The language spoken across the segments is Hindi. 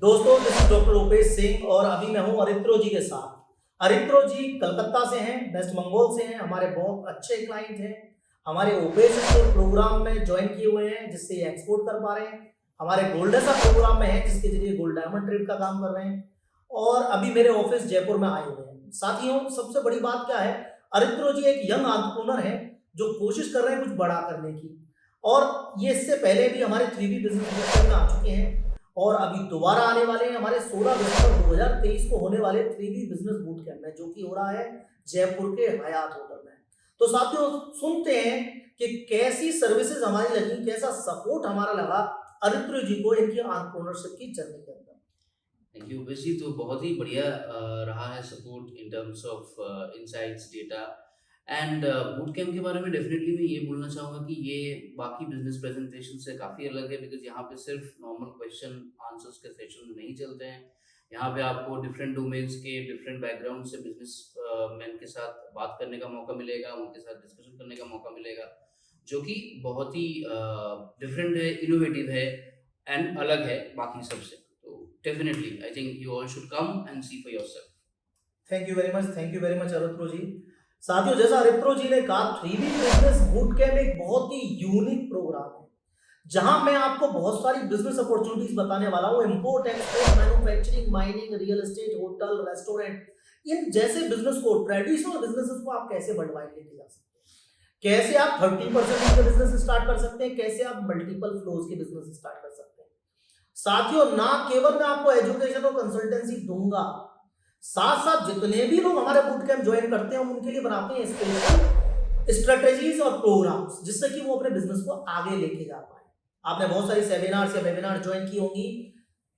दोस्तों, this is doctor Rupesh Singh और अभी मैं हूं अरित्रो जी के साथ। अरित्रो जी कलकत्ता से हैं, वेस्ट बंगाल से हैं, हमारे बहुत अच्छे क्लाइंट हैं। हमारे ओपेस प्रोग्राम में ज्वाइन किए हुए हैं जिससे ये एक्सपोर्ट कर पा रहे हैं। हमारे गोल्डेसा प्रोग्राम में है जिसके जरिए गोल्ड डायमंड ट्रेड का काम कर रहे हैं और अभी मेरे ऑफिस जयपुर में आए हुए हैं। साथियों, सबसे बड़ी बात क्या है, अरित्रो जी एक यंग एंटरप्रेन्योर है जो कोशिश कर रहे हैं कुछ बड़ा करने की। और ये इससे पहले भी हमारे 3B बिजनेस में आ चुके हैं और अभी दोबारा आने वाले हैं हमारे 16 दिसंबर 2023 को होने वाले 3B बिजनेस बूट कैंप में, जो कि हो रहा है जयपुर के हयात होटल में। तो साथियों, सुनते हैं कि कैसी सर्विसेज हमारी लगी, कैसा सपोर्ट हमारा लगा अरित्रो जी को इनकी एंटरप्रेन्योरशिप की जर्नी के अंदर। थैंक यू उपेश जी। तो बहुत ही बढ़िया रहा है support in terms of insights data and boot camp के बारे में। डेफिनेटली मैं ये बोलना चाहूँगा कि ये बाकी बिजनेस प्रेजेंटेशन से काफ़ी अलग है, बिकॉज यहाँ पे सिर्फ नॉर्मल क्वेश्चन आंसर्स के सेशन नहीं चलते हैं। यहाँ पे आपको डिफरेंट डोमेन्स के डिफरेंट बैकग्राउंड से बिजनेस मैन के साथ बात करने का मौका मिलेगा, उनके साथ डिस्कशन करने का मौका मिलेगा, जो कि बहुत ही डिफरेंट है, इनोवेटिव है एंड अलग है बाकी सबसे। Definitely, I think you all should come and see for yourself. Thank you very much Aritro ji. साथियों, जैसा अरित्रो जी ने कहा, 3B बिजनेस बूट कैम्प एक बहुत ही यूनिक प्रोग्राम है जहां मैं आपको बहुत सारी बिजनेस अपॉर्चुनिटीज बताने वाला हूं। Import export, manufacturing, mining, real estate, hotel, restaurant, इन जैसे बिजनेस को, ट्रेडिशनल बिजनेसेस को आप कैसे बढ़ावा लेके जा सकते हैं, कैसे आप 30% के बिजनेस स्टार्ट कर सकते हैं, कैसे आप मल्टीपल फ्लोज के बिजनेस स्टार्ट कर सकते हैं। साथियों, ना केवल मैं आपको एजुकेशन और कंसल्टेंसी दूंगा, साथ साथ जितने भी लोग हमारे बूट कैंप ज्वाइन करते हैं हम उनके लिए बनाते हैं स्पेशल स्ट्रेटेजीज और प्रोग्राम्स, जिससे कि वो अपने बिजनेस को आगे लेके जा पाए। आपने बहुत सारी सेमिनार या वेबिनार ज्वाइन की होंगी।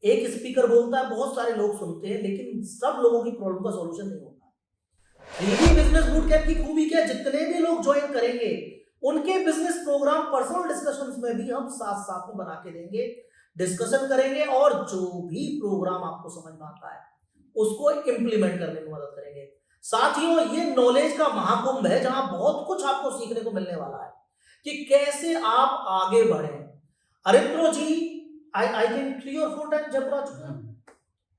एक स्पीकर बोलता है, बहुत सारे लोग सुनते हैं, लेकिन सब लोगों की प्रॉब्लम का सॉल्यूशन नहीं होता। 3B बिजनेस बूट कैंप की खूबी क्या है, जितने भी लोग ज्वाइन करेंगे उनके बिजनेस प्रोग्राम पर्सनल डिस्कशंस में भी हम साथ साथ में बना के देंगे, डिस्कशन करेंगे और जो भी प्रोग्राम आपको समझ में आता है उसको इम्प्लीमेंट करने में मदद करेंगे। साथियों, ये नॉलेज का महाकुंभ है जहां बहुत कुछ आपको सीखने को मिलने वाला है कि कैसे आप आगे बढ़े। अरित्रो जी आई थिंक 3 और 4 टाइम जयपुर आ चुका है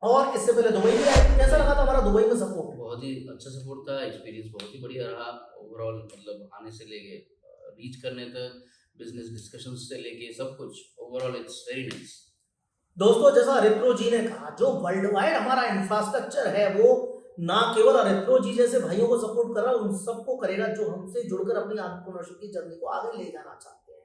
और इससे पहले दुबई में आए। कैसा लगा था हमारा दुबई में सपोर्ट? बहुत ही अच्छा सपोर्ट था, एक्सपीरियंस बहुत ही बढ़िया रहा ओवरऑल। मतलब आने से लेके रीच करने तक, बिजनेस डिस्कशंस से लेके सब कुछ, ओवरऑल इट्स वेरी नाइस। दोस्तों, जैसा अरित्रो जी ने कहा, जो वर्ल्ड वाइड हमारा इंफ्रास्ट्रक्चर है वो ना केवल अरित्रो जी जैसे भाइयों को सपोर्ट कर रहा है, उन सबको करेगा जो हमसे जुड़कर अपनी एंटरप्रेन्योरशिप की जर्नी को आगे ले जाना चाहते हैं।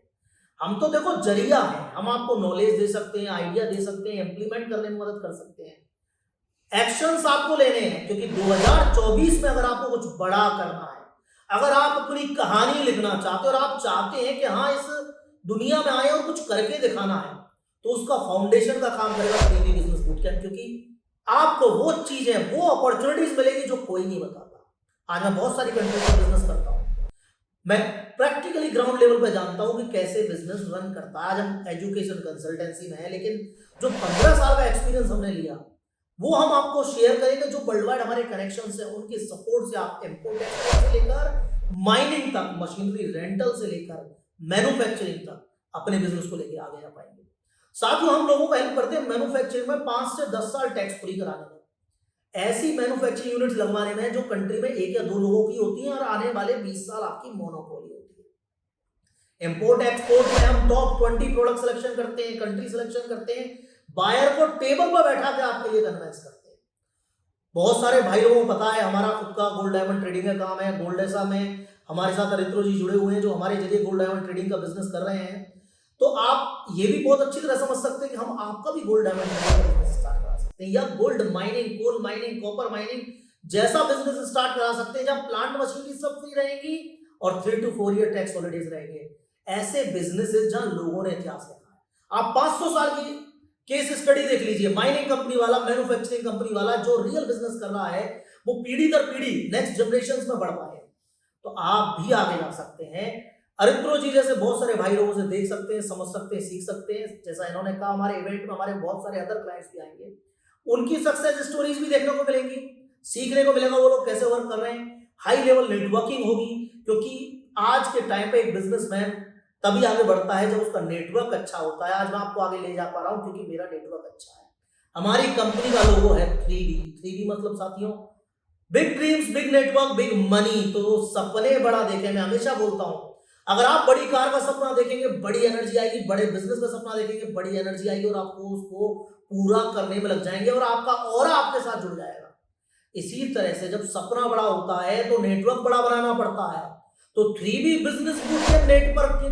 हम तो देखो जरिया है, हम आपको नॉलेज दे सकते हैं, आइडिया दे सकते हैं, इंप्लीमेंट करने में मदद कर सकते हैं। एक्शंस आपको लेने हैं, क्योंकि 2024 में अगर आपको कुछ बड़ा करना है, अगर आप अपनी कहानी लिखना चाहते हो और आप चाहते हैं कि हाँ इस दुनिया में आए और कुछ करके दिखाना है, तो उसका फाउंडेशन का काम करेगा 3B बिजनेस बूट कैंप, क्योंकि आपको वो चीजें, वो अपॉर्चुनिटीज मिलेगी जो कोई नहीं बताता। आज मैं बहुत सारी कंट्रीज में बिजनेस करता हूं, मैं प्रैक्टिकली ग्राउंड लेवल पे जानता हूं कि कैसे बिजनेस रन करता है। आज हम एजुकेशन कंसल्टेंसी में है, लेकिन जो 15 साल का एक्सपीरियंस हमने लिया वो हम आपको शेयर करेंगे। जो वर्ल्ड वाइड हमारे कनेक्शन है उनके सपोर्ट से आप इंपोर्ट एक्सपोर्ट से लेकर माइनिंग तक, मशीनरी रेंटल से लेकर मैन्युफैक्चरिंग तक अपने बिजनेस को लेकर आगे जा पाएंगे। साथ ही हम लोगों को हेल्प करते हैं मैन्युफैक्चरिंग में 5 से 10 साल टैक्स फ्री कराने में, ऐसी मैन्युफैक्चरिंग यूनिट्स लगवाने में जो कंट्री में 1 या 2 लोगों की होती हैं और आने वाले 20 साल आपकी मोनोपोली होती है। इंपोर्ट एक्सपोर्ट में हम टॉप 20 प्रोडक्ट सिलेक्शन करते हैं, कंट्री सिलेक्शन करते हैं, बायर को टेबल पर बैठा के आपके लिए कन्विंस करते हैं। बहुत सारे भाई लोगों को पता है हमारा खुद का गोल्ड डायमंड ट्रेडिंग का काम है। गोल्डेसा में हमारे साथ अरित्रो जी जुड़े हुए हैं जो हमारे जरिए गोल्ड डायमंड ट्रेडिंग का बिजनेस कर रहे हैं। तो आप ये भी बहुत अच्छी तरह समझ सकते हैं कि हम आपका भी गोल्ड डायमंड बिजनेस स्टार्ट करा सकते हैं, या gold mining, coal mining, copper mining जैसा बिजनेस स्टार्ट करा सकते हैं, जहां प्लांट मशीनरी सब फ्री रहेंगी और 3 to 4 ईयर टैक्स हॉलिडेज रहेंगे। ऐसे बिजनेसेस जहां लोगों ने इतिहास लिखा है। आप 500 साल की केस स्टडी देख लीजिए, माइनिंग कंपनी वाला, मैन्युफैक्चरिंग कंपनी वाला जो रियल बिजनेस कर रहा है वो पीढ़ी दर पीढ़ी नेक्स्ट जनरेशन में बढ़ पाए, तो आप भी आगे जा सकते हैं। अरित्रो जी जैसे बहुत सारे भाई लोगों से देख सकते हैं, समझ सकते हैं, सीख सकते हैं। जैसा इन्होंने कहा, हमारे इवेंट में हमारे बहुत सारे अदर क्लाइंट्स भी आएंगे, उनकी सक्सेस स्टोरीज भी देखने को मिलेंगी, सीखने को मिलेगा वो लोग कैसे वर्क कर रहे हैं। हाई लेवल नेटवर्किंग होगी, क्योंकि आज के टाइम पे एक बिजनेसमैन तभी आगे बढ़ता है जब उसका नेटवर्क अच्छा होता है। आज मैं आपको आगे ले जा पा रहा हूं क्योंकि मेरा नेटवर्क अच्छा है। हमारी कंपनी का लोगो है 3B। 3B मतलब साथियों, big dreams, big network, big money. तो सपने बड़ा देखें। मैं हमेशा बोलता हूं, अगर आप बड़ी कार का सपना देखेंगे बड़ी एनर्जी आएगी, बड़े बिजनेस का सपना देखेंगे बड़ी एनर्जी आएगी, और आपको उसको पूरा करने में लग जाएंगे और आपका ऑरा आपके साथ जुड़ जाएगा। इसी तरह से जब सपना बड़ा होता है तो नेटवर्क बड़ा बनाना पड़ता है। तो 3B business boot camp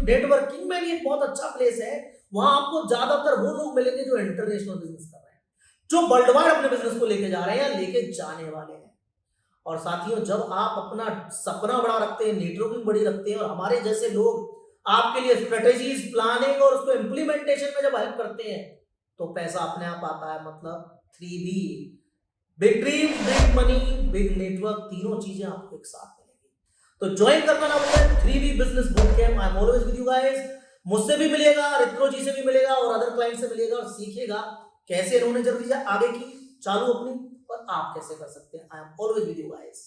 networking में भी एक बहुत अच्छा प्लेस है। वहां आपको ज्यादातर वो लोग मिलेंगे जो इंटरनेशनल बिजनेस कर रहे हैं, जो वर्ल्ड वाइड अपने बिजनेस को लेके जा रहे हैं या लेके जाने वाले हैं। और साथियों, जब आप अपना सपना बड़ा रखते हैं, नेटवर्किंग बड़ी रखते हैं, और हमारे जैसे लोग आपके लिए स्ट्रेटेजीज, प्लानिंग और उसको इम्प्लीमेंटेशन में जब हेल्प करते हैं, तो पैसा अपने आप आता है। मतलब 3B, big dream, big money, big network, तीनों चीजें आपको एक साथ मिलेंगी। तो ज्वाइन करना ना भूलें 3B business boot camp. I am always with you guys. मुझसे भी मिलेगा, रित्रो जी से भी मिलेगा और अदर क्लाइंट से मिलेगा, और सीखेगा कैसे इन्होंने जल्दी आगे की चालू अपनी, और आप कैसे कर सकते हैं। I am always with you guys.